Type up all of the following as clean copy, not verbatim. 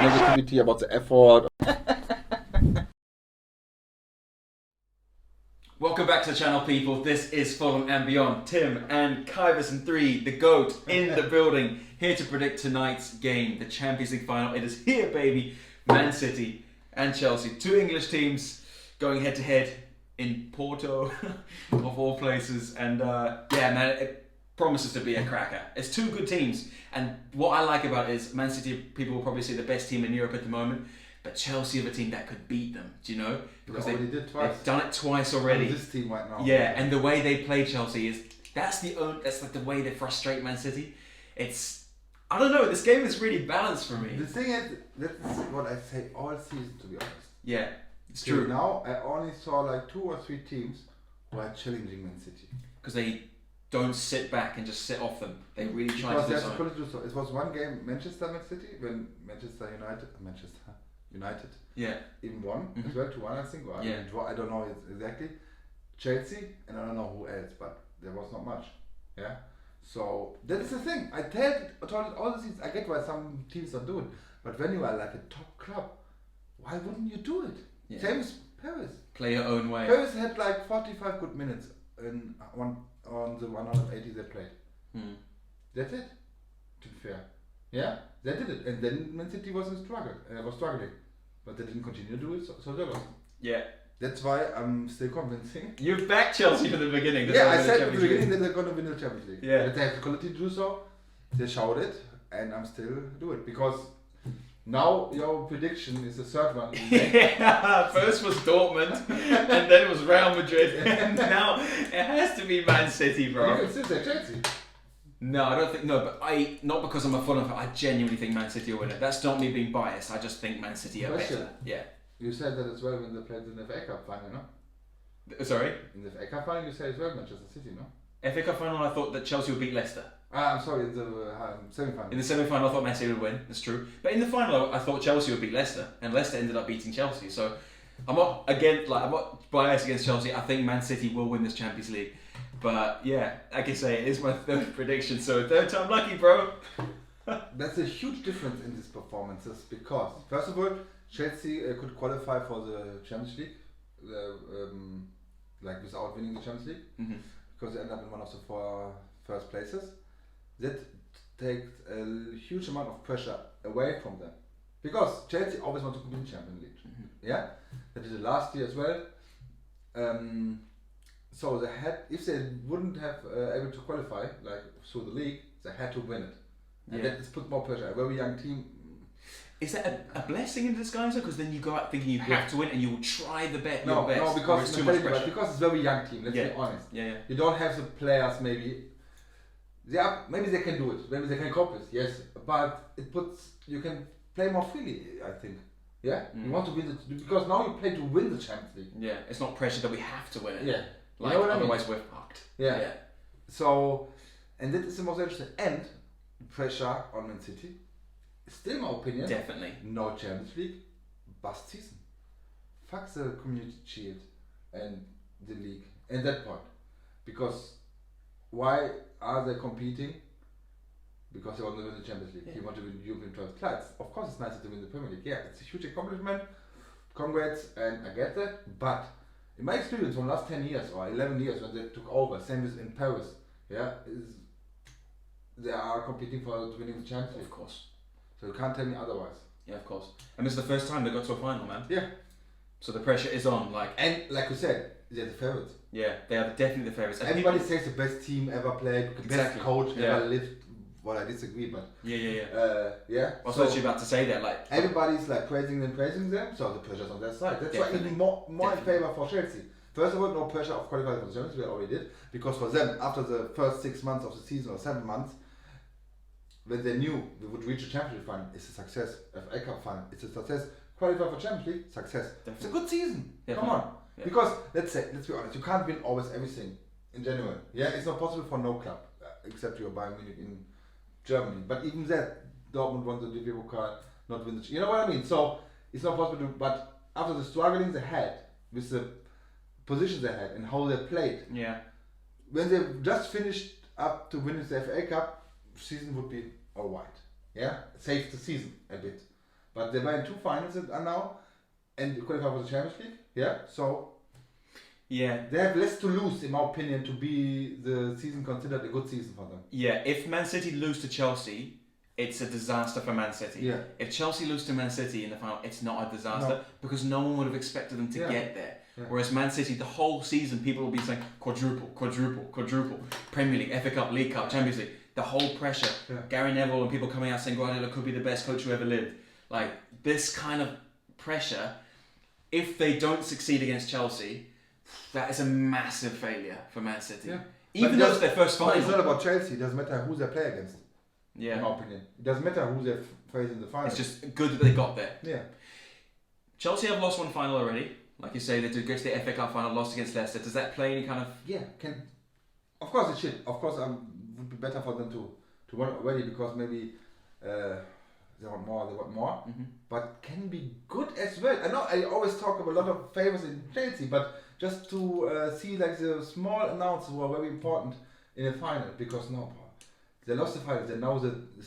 negativity, about the effort. Welcome back to the channel, people. This is Fulham and Beyond. Tim and Kyverson3, the GOAT, in the building, here to predict tonight's game, the Champions League final. It is here, baby. Man City and Chelsea, two English teams going head to head in Porto, of all places. And yeah, man, it promises to be a cracker. It's two good teams, and what I like about it is Man City, people will probably say the best team in Europe at the moment. But Chelsea have a team that could beat them, do you know? Because they've done it twice already. And this team right now. Yeah, and the way they play Chelsea is that's like the way they frustrate Man City. I don't know. This game is really balanced for me. The thing is, that's what I say all season, to be honest. Yeah, it's true. Now I only saw like 2 or 3 teams who are challenging Man City because they don't sit back and just sit off them. They really try to do something. It was one game, Manchester Man City, when Manchester United, yeah, even won as well, 2-1 I think, or yeah. I don't know exactly. Chelsea, and I don't know who else, but there was not much. Yeah, so that's the thing. I told it all the seasons. I get why some teams don't do it, but when you are like a top club, why wouldn't you do it? Yeah. Same as Paris. Play your own way. Paris had like 45 good minutes on the 180 they played. That's it. To be fair, yeah, they did it, and then Man City was struggling, but they didn't continue to do it, so they lost. Yeah. That's why I'm still convincing. You've backed Chelsea from the beginning. Yeah, I said at the beginning that they're going to win the Champions League. Yeah. That they have the quality to do so. They showed it, and I'm still do it because now your prediction is the third one. Yeah, first was Dortmund, and then it was Real Madrid, and now it has to be Man City, bro. You can still say Chelsea. No, I don't think. No, but not because I'm a Fulham fan. I genuinely think Man City will win it. That's not me being biased. I just think Man City are better. Yeah. You said that as well when they played in the FA Cup final, no? Sorry? In the FA Cup final, you said as well Manchester City, no? FA Cup final, I thought that Chelsea would beat Leicester. I'm sorry, in the semi-final. In the semi-final, I thought Man City would win. That's true. But in the final, I thought Chelsea would beat Leicester, and Leicester ended up beating Chelsea. So I'm not biased against Chelsea. I think Man City will win this Champions League. But yeah, like I say, it is my third prediction. So third time lucky, bro. That's a huge difference in these performances because, first of all, Chelsea could qualify for the Champions League, like without winning the Champions League, because they end up in one of the 4 first places. That takes a huge amount of pressure away from them, because Chelsea always want to win Champions League. Yeah, they did it last year as well. So they had, if they wouldn't have able to qualify like through the league, they had to win it, and that just put more pressure. A very young team. Is that a blessing in disguise? Because then you go out thinking you have to win and you will try your best. No, because it's too much pressure. Because it's a very young team. Let's be honest. Yeah. You don't have the players. Maybe they can do it. Maybe they can cope with. Yes, but you can play more freely. I think. Yeah. You want to win it because now you play to win the Champions League. Yeah. It's not pressure that we have to win it. Yeah. Like, you know what otherwise I mean? we're fucked. Yeah. So, and that is the most interesting. And pressure on Man City. Still, my opinion. Definitely. No Champions League, bust season. Fuck the Community Shield and the league at that point. Because why are they competing? Because they want to win the Champions League. You want to win the European titles. Of course, it's nicer to win the Premier League. Yeah, it's a huge accomplishment. Congrats, and I get that. But in my experience from the last 10 years or 11 years when they took over, same as in Paris, they are competing for winning the Champions League. Of course. So you can't tell me otherwise. Yeah, of course. And this is the first time they got to a final, man. Yeah. So the pressure is on, and like you said, they're the favourites. Yeah, they are definitely the favourites. Everybody says the best team ever played, the best coach ever lived. Well, I disagree, but yeah. I was actually about to say that, like everybody's like praising them, so the pressure's on their side. That's why even more in favour for Chelsea. First of all, no pressure of qualifying for the Champions League, we already did, because for them, after the first 6 months of the season or 7 months, when they knew we would reach a Champions League final, it's a success. FA Cup final, it's a success. Qualify for Champions League, success. Definitely. It's a good season. Come on, because let's be honest, you can't win always everything in January. Yeah, it's not possible for no club except your Bayern Munich in Germany. But even that, Dortmund won the DFB Pokal, not win the. You know what I mean? So it's not possible to. But after the struggling they had with the positions they had and how they played, when they just finished up to win the FA Cup, season would be alright. Yeah, save the season a bit. But they were in 2 finals now, and qualified for the Champions League. Yeah, so Yeah. they have less to lose, in my opinion, to be the season considered a good season for them. Yeah, if Man City lose to Chelsea, it's a disaster for Man City. Yeah. If Chelsea lose to Man City in the final, it's not a disaster because no one would have expected them to get there. Yeah. Whereas Man City, the whole season, people will be saying quadruple, Premier League, FA Cup, League Cup, Champions League. The whole pressure. Yeah. Gary Neville and people coming out saying Guardiola could be the best coach who ever lived. Like this kind of pressure, if they don't succeed against Chelsea, that is a massive failure for Man City. Yeah. Even though it's their first But final. it's not about Chelsea. It doesn't matter who they play against. Yeah. In my opinion, it doesn't matter who they face in the final. It's just good that they got there. Yeah. Chelsea have lost one final already. Like you say, they did go to the FA Cup final, lost against Leicester. Does that play any kind of... Yeah, of course it should. Of course, would be better for them to win already because maybe they want more. Mm-hmm. But can be good as well. I know I always talk about a lot of favors in Chelsea, but just to see like the small amounts who are very important in a final because they lost the final. They know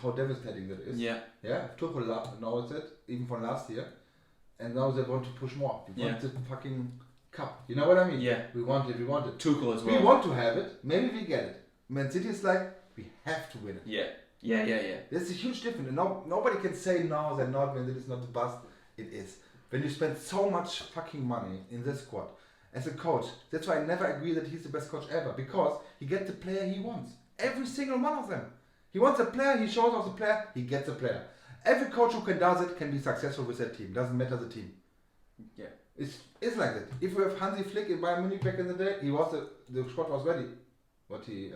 how devastating that is. Yeah. Yeah, Tuchel knows it even from last year, and now they want to push more. We want the fucking cup. You know what I mean? Yeah. We want it. Tuchel as well. We want to have it. Maybe we get it. Man City is like, we have to win it. Yeah. There's a huge difference. And nobody can say no, they're not, when it is not the bust. It is. When you spend so much fucking money in this squad, as a coach, that's why I never agree that he's the best coach ever. Because he gets the player he wants. Every single one of them. He wants a player, he shows off the player, he gets a player. Every coach who does it can be successful with that team. Doesn't matter the team. Yeah. It's like that. If we have Hansi Flick in Bayern Munich back in the day, the squad was ready. When he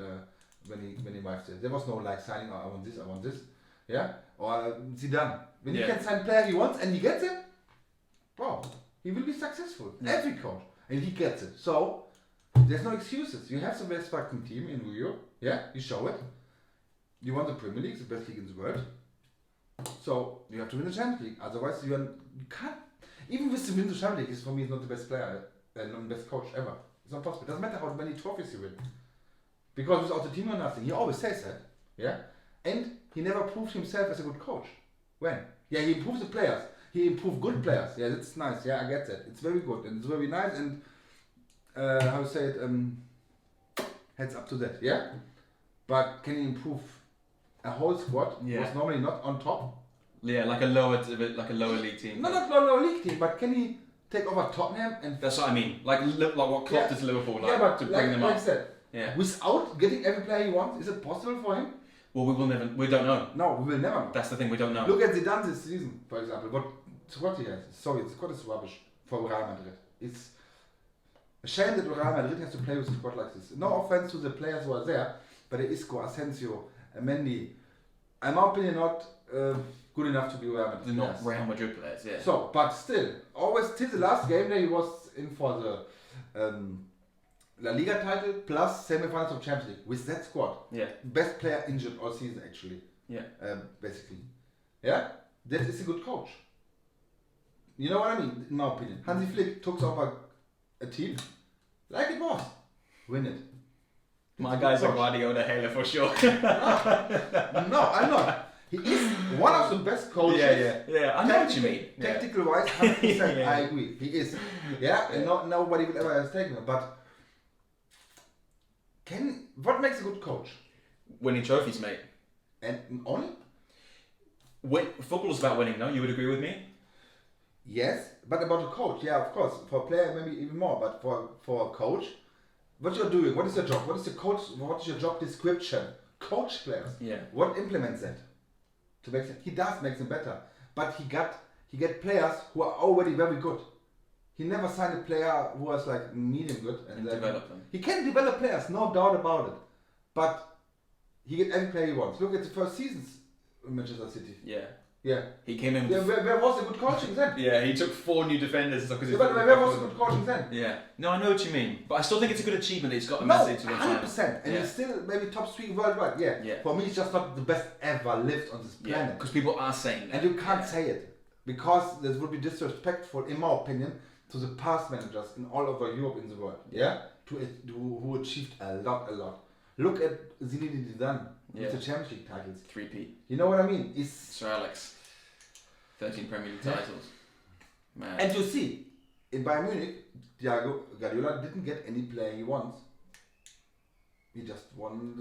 arrived there was no like signing. I want this, yeah. Or Zidane. When he can sign a player he wants and he gets it, wow, he will be successful. Yeah. Every coach, and he gets it. So there's no excuses. You have the best fucking team in Rio. Yeah, you show it. You want the Premier League, the best league in the world. So you have to win the Champions League. Otherwise, you can't. Even with the win the Champions League, for me, is not the best player and not the best coach ever. It's not possible. It doesn't matter how many trophies you win. Because without the team or nothing. He always says that. Yeah? And he never proved himself as a good coach. When? Yeah, he improves the players. He improved good players. Yeah, that's nice. Yeah, I get that. It's very good and it's very nice and how to say it, heads up to that. Yeah? But can he improve a whole squad was normally not on top? Yeah, like a lower league team. No, not lower league team, but can he take over Tottenham and... That's what I mean. Like what Klopp did to Liverpool, but to bring them up. Like I said, without getting every player he wants, is it possible for him? Well, we don't know. No, we will never know. That's the thing, we don't know. Look at Zidane this season, for example. What squad he has. Sorry, the squad is rubbish for Real Madrid. It's a shame that Real Madrid has to play with a squad like this. No offense to the players who are there, but Isco, Asensio, Mendy, in my opinion, not good enough to be Real Madrid. They're not Real Madrid players, yeah. So, but still, always till the last game day he was in for the La Liga title plus semi-finals of Champions League with that squad. Yeah. Best player injured all season actually. Yeah. Basically. Yeah? That is a good coach. You know what I mean? In my opinion. Hansi Flick took over a team like it was. Win it. My guy's a Guardiola hater for sure. No, I'm not. He is one of the best coaches. Yeah. I know what you mean. Tactical wise, 100%. I agree. He is. Yeah, and nobody will ever have taken him. But what makes a good coach? Winning trophies, mate. And only? Football is about winning, no? You would agree with me? Yes, but about a coach, yeah, of course. For a player, maybe even more. But for a coach, what you're doing? What is your job? What is your job description? Coach players. Yeah. What implements that? To make it, he does make them better, but he get players who are already very good. He never signed a player who was like medium good and develop them. He can develop players, no doubt about it. But he get every player he wants. Look at the first seasons in Manchester City. Yeah. He came in. Yeah, where was the good coaching then? Yeah, he took 4 new defenders. But where was the good coaching then? Yeah. No, I know what you mean, but I still think it's a good achievement that he's got a message to win. 100%, and he's still maybe top 3 worldwide. Yeah. For me, he's just not the best ever lived on this planet. Yeah, because people are saying that. And you can't say it because this would be disrespectful, in my opinion, to the past managers in all over Europe in the world. Yeah, who achieved a lot. Look at Zinedine Zidane with the Champions League titles. 3P. You know what I mean? Sir Alex. 13 Premier League titles. Man. And you see, in Bayern Munich, Guardiola didn't get any player he wants. He just won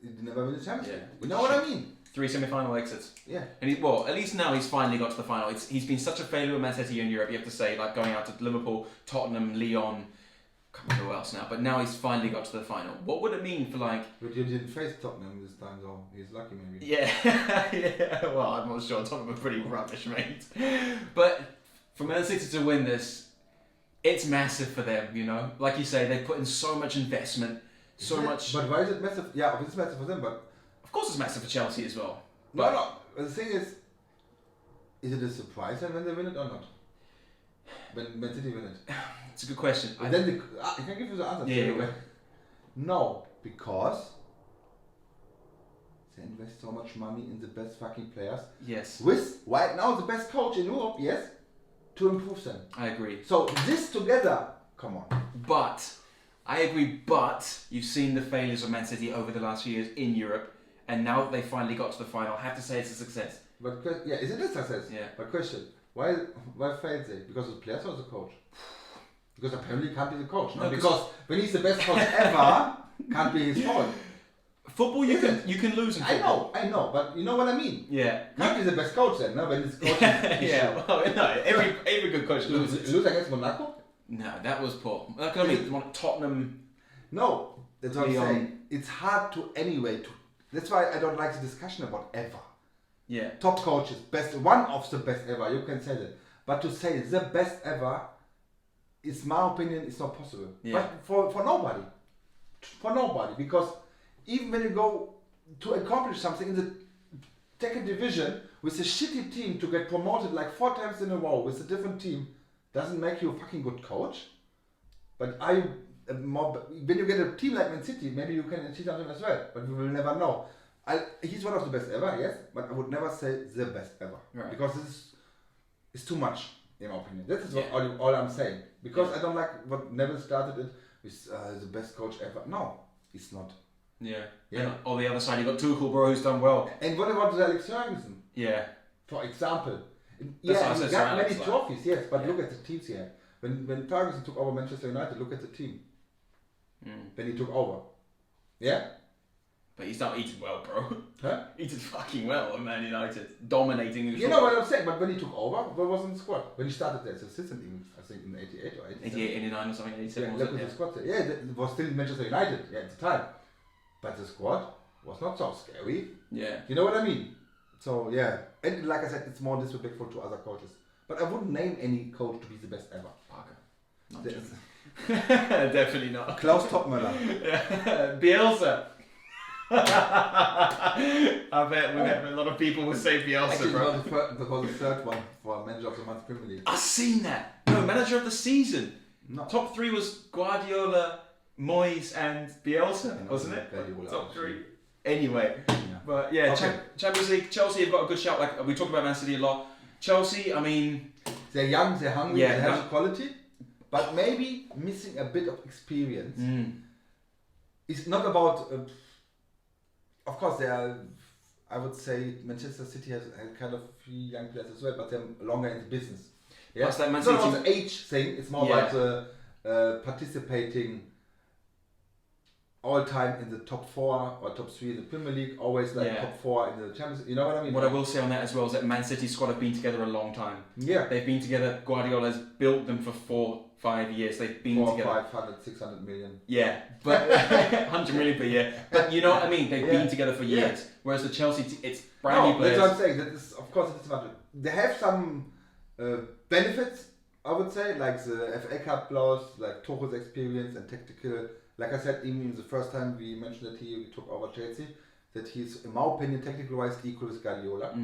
he never win the Champions League. You know what I mean? 3 semi-final exits. Yeah. And at least now he's finally got to the final. He's been such a failure with Man City in Europe, you have to say, like going out to Liverpool, Tottenham, Lyon, I can't remember who else now, but now he's finally got to the final. What would it mean for like... But you didn't face Tottenham this time though. He's lucky maybe. Yeah, yeah. Well, I'm not sure. Tottenham are pretty rubbish, mate. But for Man City to win this, it's massive for them, you know? Like you say, they put in so much investment, much... But why is it massive? Yeah, it's massive for them, but... Of course it's massive for Chelsea as well. No. The thing is it a surprise when they win it or not? When Man City win it? It's a good question. I can give you the answer. Yeah. No, because they invest so much money in the best fucking players. Yes. With right now the best coach in Europe, yes, to improve them. I agree. So this together, come on. But I agree. But you've seen the failures of Man City over the last few years in Europe, and now that they finally got to the final, I have to say it's a success. But yeah, is it a success? Yeah. But question: Why failed they? Because of the players or the coach? Because apparently he can't be the coach. No, because when he's the best coach ever, can't be his fault. Football, you can lose in football. I know, but you know what I mean. Yeah. Can't be the best coach then, no? When it's coach. Yeah. Well, no. Every good coach loses. Lose against Monaco? No, that was poor. Like, I mean, Tottenham. No, that's what I'm saying. It's hard to anyway. That's why I don't like the discussion about ever. Yeah. Top coaches, best, one of the best ever. You can say that, but to say the best ever, is my opinion, it's not possible. Yeah. But for nobody, because even when you go to accomplish something in the second division with a shitty team to get promoted like 4 times in a row with a different team, doesn't make you a fucking good coach. But are you when you get a team like Man City, maybe you can achieve something as well. But we will never know. He's one of the best ever, yes, but I would never say the best ever, right. Because this is too much, in my opinion. This is all I'm saying. Because I don't like what Neville started it with the best coach ever. No, it's not. Yeah. Yeah. And on the other side, you got Tuchel, bro, who's done well. And what about Alex Ferguson? Yeah. For example. That's Yeah, he got many like. trophies, yes, but look at the teams he had. When Ferguson took over Manchester United, look at the team. When he took over. Yeah? But he's not eating well, bro. Huh? He did fucking well at Man United, dominating. You know what I'm saying? But when he took over, what was in the squad? When he started there as assistant, even, I think in 88 or 87. 88, 89 or something, 87 Yeah, was look it? at the squad there. Yeah, it was still Manchester United at the time. But the squad was not so scary. Yeah. You know what I mean? So, yeah. And like I said, it's more disrespectful to other coaches. But I wouldn't name any coach to be the best ever. Parker. Not definitely not. Klaus Toppmöller. Bielsa. I bet a lot of people will say Bielsa, Actually, bro. that was the third one for Manager of the Month Premier League. I've seen that. No, Manager of the Season. No. Top 3 was Guardiola, Moyes, and Bielsa, wasn't it? Guardiola, Top 3. Anyway, Yeah. but yeah, Okay. Champions League. Chelsea have got a good shout. Like we talked about Man City a lot. Chelsea, I mean, They're young, they're hungry, Yeah, they have the quality, but maybe missing a bit of experience. It's not about. Of course, they are. I would say Manchester City has kind of few young players as well, but they're longer in the business. Yeah, Plus that Man it's not City about the age thing. It's more Yeah. about participating all time in the top 4 or top 3 in the Premier League. Always like Yeah. top 4 in the Champions League. You know what I mean? what I will say on that as well is that Man City squad have been together a long time. Yeah. They've been together. Guardiola's built them for 4-5 years. They've been 400, together. 500, 600 million. Yeah, but 100 million per year. But you know what I mean? They've Yeah. been together for years. Yeah. Whereas the Chelsea, it's brand new No, players. that's what I'm saying. That is, of course, it's about. They have some benefits, I would say, like the FA Cup loss, like Tuchel's experience and tactical. Like I said, even the first time we mentioned that he took over Chelsea, that he's, in my opinion, technical-wise equal with Guardiola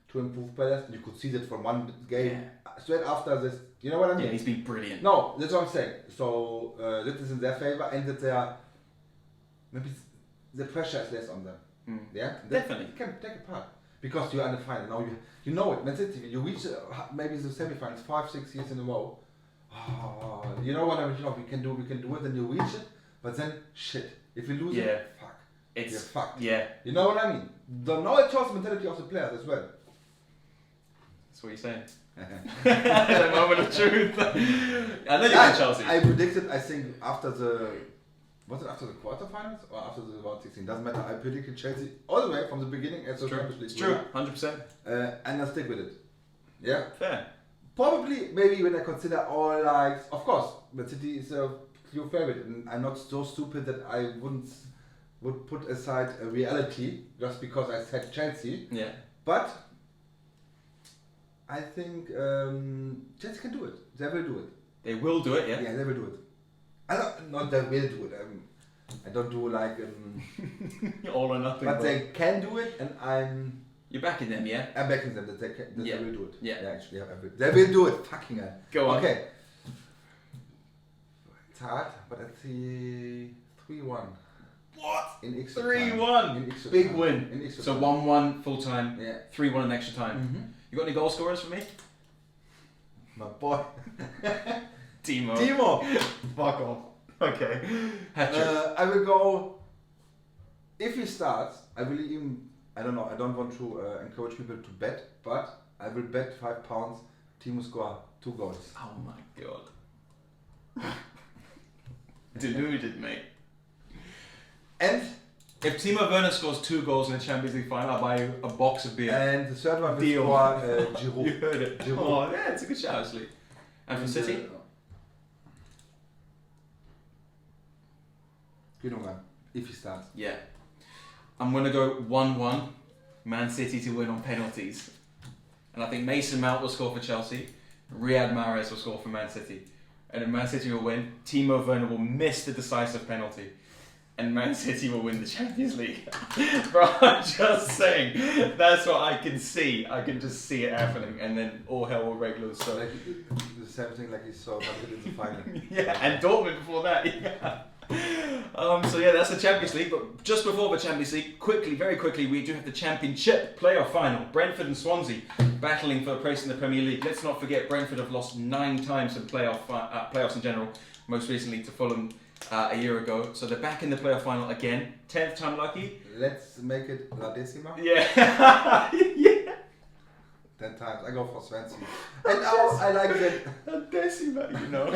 to improve players. And you could see that from one game straight after this. You know what I mean? Yeah, he's been brilliant. No, that's what I'm saying. So that is in their favor, and that they are maybe the pressure is less on them. Yeah, Definitely. You can take a part because you are in the final now. You know it. Man City, you reach maybe the semi-finals 5-6 years in a row. Oh, you know what I mean? You know, we can do it, and you reach it. But then shit, if we lose it, fuck, It's you're fucked. Yeah, You know what I mean? Now it shows the mentality of the players as well. That's what you're saying. The moment of truth. I know you're in Chelsea. I predicted, I think, after the quarterfinals or after the round 16? Doesn't matter. I predicted Chelsea all the way from the beginning as a Champions League. It's true, 100%. And I stick with it. Yeah. Fair. Probably, maybe when I consider all likes, of course, Man City is a clear favorite, and I'm not so stupid that I would put aside a reality just because I said Chelsea. Yeah. But I think Chelsea can do it. They will do it. They will do it, yeah? Yeah, they will do it. Not they will do it. I don't do like all or nothing. But they can do it, and you're backing them, yeah? I'm backing them that they will do it. Yeah. Actually, they will do it. Fucking hell. Go on. Okay. It's hard, but let's see 3-1. What? In extra 3-1. Big win. In extra so time. 1-1 full time. Yeah. 3-1 in extra time. Mm-hmm. You got any goal scorers for me? My boy. Timo. Fuck off. Okay. I will go. If he starts, I will even. I don't know. I don't want to encourage people to bet, but I will bet £5. Timo score 2 goals. Oh my god. Deluded, mate. And if Timo Werner scores 2 goals in the Champions League final, I'll buy you a box of beer. And the third one will Deal. score Giroud. You heard it. Giroud. Oh, yeah, it's a good shout, actually. And from City? Gundogan, if he starts. Yeah. I'm going to go 1-1, Man City to win on penalties. And I think Mason Mount will score for Chelsea, Riyad Mahrez will score for Man City. And then Man City will win, Timo Werner will miss the decisive penalty. And Man City will win the Champions League. Bro, I'm just saying, that's what I can see. I can just see it happening, and then all hell will break loose. So. Like the same thing like he saw Madrid in the final. Yeah, and Dortmund before that. Yeah. So yeah, that's the Champions League. But just before the Champions League, very quickly, we do have the Championship playoff final. Brentford and Swansea battling for a place in the Premier League. Let's not forget, Brentford have lost 9 times in playoffs in general. Most recently to Fulham a year ago. So they're back in the playoff final again. 10th time lucky. Let's make it La Decima. Yeah. Yeah. 10 times. I go for Swansea. And now I like that. La Decima, you know.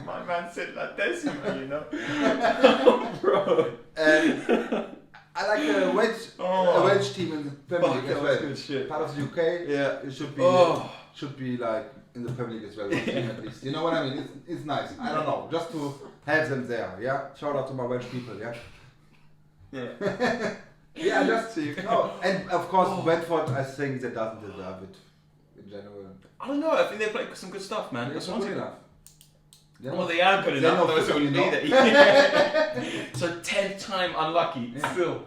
My man said La Decima, you know. Oh, bro. And I like a Welsh team in the Premier League as well. Good shit. Part of the UK. Yeah. It should be like in the Premier League as well. One team at least. You know what I mean? It's nice. I don't know. Just to have them there. Yeah. Shout out to my Welsh people. Yeah. Yeah. Yeah, just no, and of course Brentford. I think they doesn't deserve it in general. I don't know. I think they played some good stuff, man. It's not good enough. Well, they are good enough. Those wouldn't be there. Yeah. So 10th time unlucky. Yeah. Still.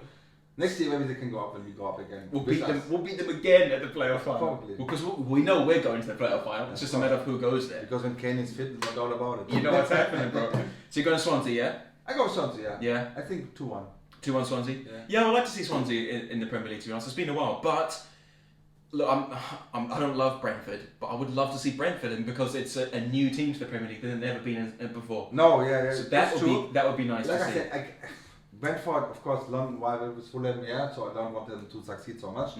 Next year maybe they can go up and we go up again. We'll beat them again at the playoff final. Probably. Because we know we're going to the playoff final. It's just a matter of who goes there. Because when Kane is fit, it's not all about it. You know what's happening, bro. So you're going to Swansea, yeah? I go Swansea, yeah. Yeah. I think 2-1. 2-1 Swansea. Yeah, I'd like to see Swansea in the Premier League. To be honest, it's been a while, but look, I don't love Brentford, but I would love to see Brentford in because it's a new team to the Premier League that they've never been in before. No, yeah. So that would be nice like to I see. said, Brentford, of course, London rival with Fulham, yeah. So I don't want them to succeed so much.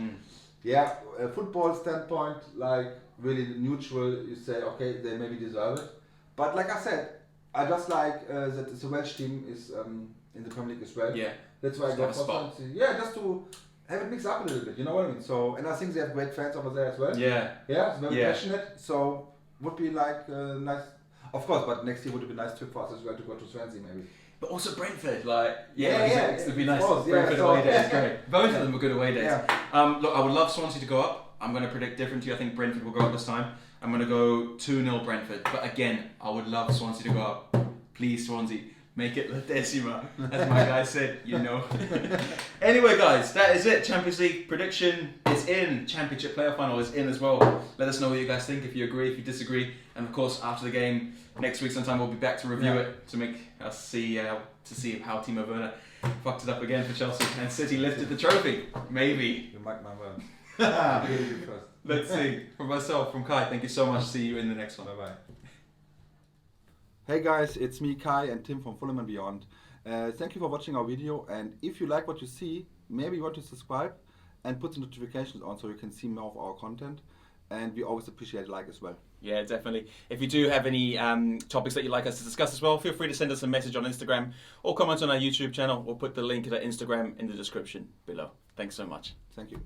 Yeah, football standpoint, like really neutral. You say okay, they maybe deserve it, but like I said, I just like that the Welsh team is in the Premier League as well. Yeah. That's why I got for Swansea. Yeah, just to have it mixed up a little bit, you know what I mean? So, and I think they have great fans over there as well. Yeah. Yeah, it's very passionate. So, would be like nice. Of course, but next year would be a nice trip for us as well to go to Swansea maybe. But also Brentford, like it'd be nice. Course, Brentford away days, great. Both of them were good away days. Yeah. Look, I would love Swansea to go up. I'm going to predict different to you. I think Brentford will go up this time. I'm going to go 2-0 Brentford. But again, I would love Swansea to go up. Please, Swansea. Make it La Decima, as my guy said, you know. Anyway, guys, that is it. Champions League prediction is in. Championship playoff final is in as well. Let us know what you guys think, if you agree, if you disagree. And of course, after the game, next week sometime, we'll be back to review it, to make us see how Timo Werner fucked it up again for Chelsea. And City lifted the trophy. Maybe. You might my word. Let's see. From myself, from Kai, thank you so much. See you in the next one. Bye-bye. Hey guys, it's me Kai and Tim from Fulham and Beyond. Thank you for watching our video, and if you like what you see, maybe you want to subscribe and put the notifications on so you can see more of our content. And we always appreciate a like as well. Yeah, definitely. If you do have any topics that you'd like us to discuss as well, feel free to send us a message on Instagram or comment on our YouTube channel. We'll put the link to that Instagram in the description below. Thanks so much. Thank you.